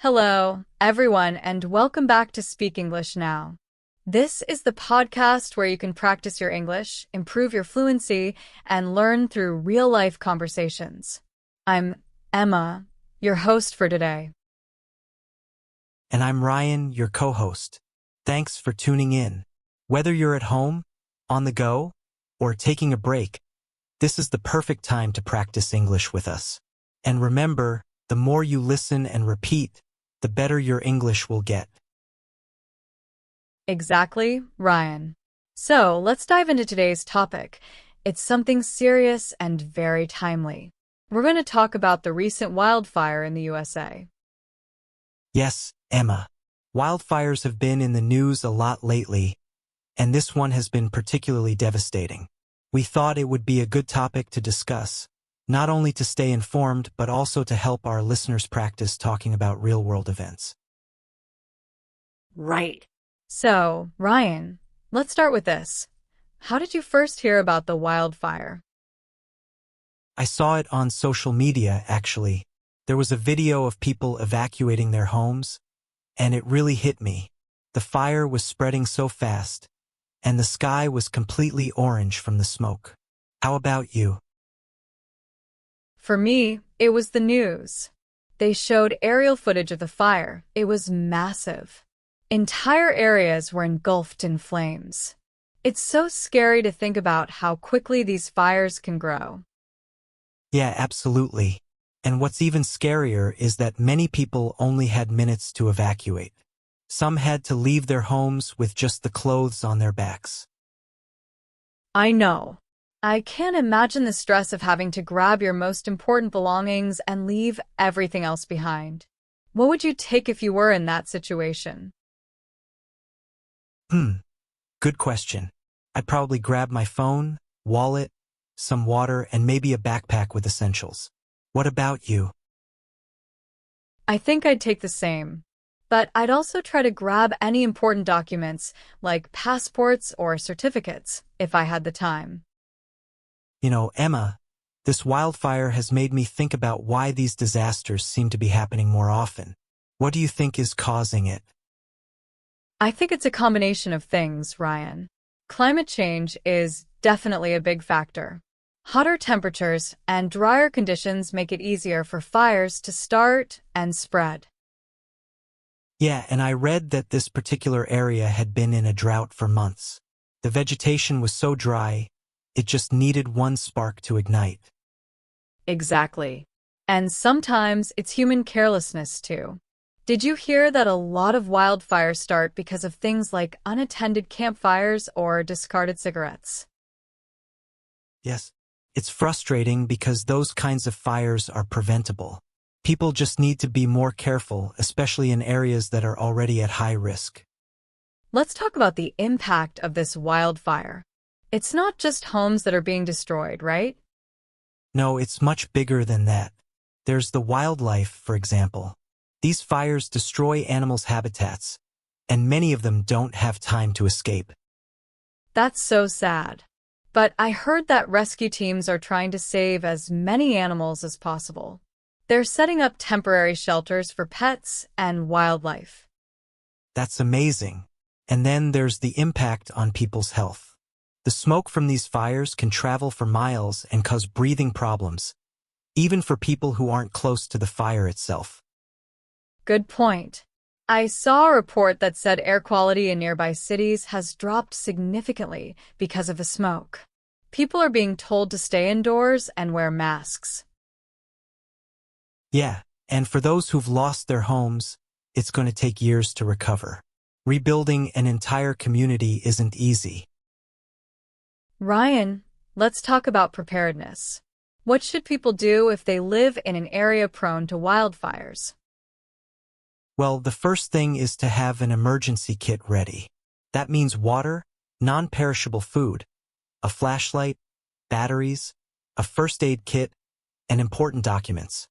Hello, everyone, and welcome back to Speak English Now. This is the podcast where you can practice your English, improve your fluency, and learn through real-life conversations. I'm Emma, your host for today. And I'm Ryan, your co-host. Thanks for tuning in. Whether you're at home, on the go, or taking a break, this is the perfect time to practice English with us. And remember, the more you listen and repeat, the better your English will get. Exactly, Ryan. So, let's dive into today's topic. It's something serious and very timely. We're going to talk about the recent wildfire in the USA. Yes, Emma. Wildfires have been in the news a lot lately, and this one has been particularly devastating. We thought it would be a good topic to discuss, not only to stay informed, but also to help our listeners practice talking about real-world events. Right. So, Ryan, let's start with this. How did you first hear about the wildfire? I saw it on social media, actually. There was a video of people evacuating their homes, and it really hit me. The fire was spreading so fast, and the sky was completely orange from the smoke. How about you? For me, it was the news. They showed aerial footage of the fire. It was massive. Entire areas were engulfed in flames. It's so scary to think about how quickly these fires can grow. Yeah, absolutely. And what's even scarier is that many people only had minutes to evacuate. Some had to leave their homes with just the clothes on their backs. I know. I can't imagine the stress of having to grab your most important belongings and leave everything else behind. What would you take if you were in that situation? Good question. I'd probably grab my phone, wallet, some water, and maybe a backpack with essentials. What about you? I think I'd take the same. But I'd also try to grab any important documents, like passports or certificates, if I had the time. You know, Emma, this wildfire has made me think about why these disasters seem to be happening more often. What do you think is causing it? I think it's a combination of things, Ryan. Climate change is definitely a big factor. Hotter temperatures and drier conditions make it easier for fires to start and spread. Yeah, and I read that this particular area had been in a drought for months. The vegetation was so dry, it just needed one spark to ignite. Exactly. And sometimes it's human carelessness, too. Did you hear that a lot of wildfires start because of things like unattended campfires or discarded cigarettes? Yes, it's frustrating because those kinds of fires are preventable. People just need to be more careful, especially in areas that are already at high risk. Let's talk about the impact of this wildfire. It's not just homes that are being destroyed, right? No, it's much bigger than that. There's the wildlife, for example. These fires destroy animals' habitats, and many of them don't have time to escape. That's so sad. But I heard that rescue teams are trying to save as many animals as possible. They're setting up temporary shelters for pets and wildlife. That's amazing. And then there's the impact on people's health. The smoke from these fires can travel for miles and cause breathing problems, even for people who aren't close to the fire itself. Good point. I saw a report that said air quality in nearby cities has dropped significantly because of the smoke. People are being told to stay indoors and wear masks. Yeah, and for those who've lost their homes, it's going to take years to recover. Rebuilding an entire community isn't easy. Ryan, let's talk about preparedness. What should people do if they live in an area prone to wildfires? Well, the first thing is to have an emergency kit ready. That means water, non-perishable food, a flashlight, batteries, a first aid kit, and important documents.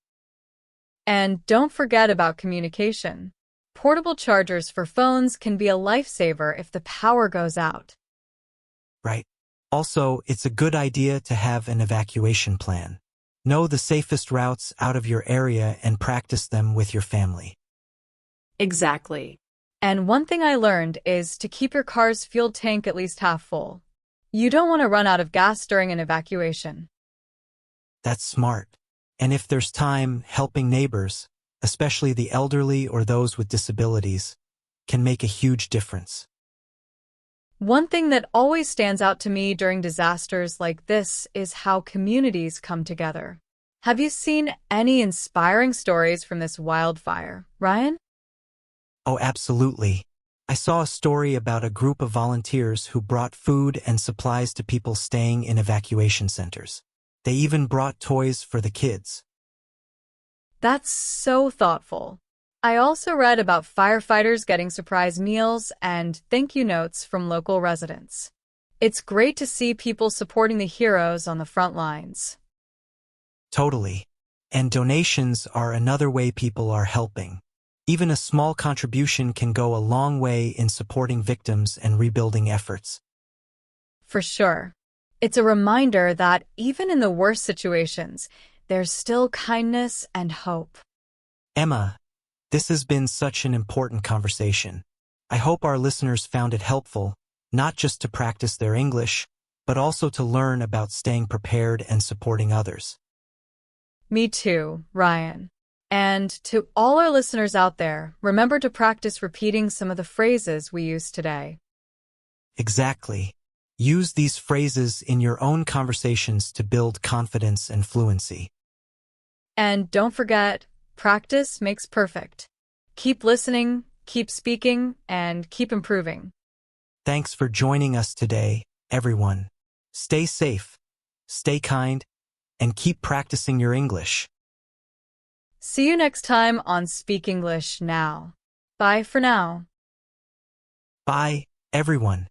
And don't forget about communication. Portable chargers for phones can be a lifesaver if the power goes out. Right. Also, it's a good idea to have an evacuation plan. Know the safest routes out of your area and practice them with your family. Exactly. And one thing I learned is to keep your car's fuel tank at least half full. You don't want to run out of gas during an evacuation. That's smart. And if there's time, helping neighbors, especially the elderly or those with disabilities, can make a huge difference. One thing that always stands out to me during disasters like this is how communities come together. Have you seen any inspiring stories from this wildfire, Ryan? Oh, absolutely. I saw a story about a group of volunteers who brought food and supplies to people staying in evacuation centers. They even brought toys for the kids. That's so thoughtful. I also read about firefighters getting surprise meals and thank you notes from local residents. It's great to see people supporting the heroes on the front lines. Totally. And donations are another way people are helping. Even a small contribution can go a long way in supporting victims and rebuilding efforts. For sure. It's a reminder that even in the worst situations, there's still kindness and hope. Emma, this has been such an important conversation. I hope our listeners found it helpful, not just to practice their English, but also to learn about staying prepared and supporting others. Me too, Ryan. And to all our listeners out there, remember to practice repeating some of the phrases we used today. Exactly. Use these phrases in your own conversations to build confidence and fluency. And don't forget, practice makes perfect. Keep listening, keep speaking, and keep improving. Thanks for joining us today, everyone. Stay safe, stay kind, and keep practicing your English. See you next time on Speak English Now. Bye for now. Bye, everyone.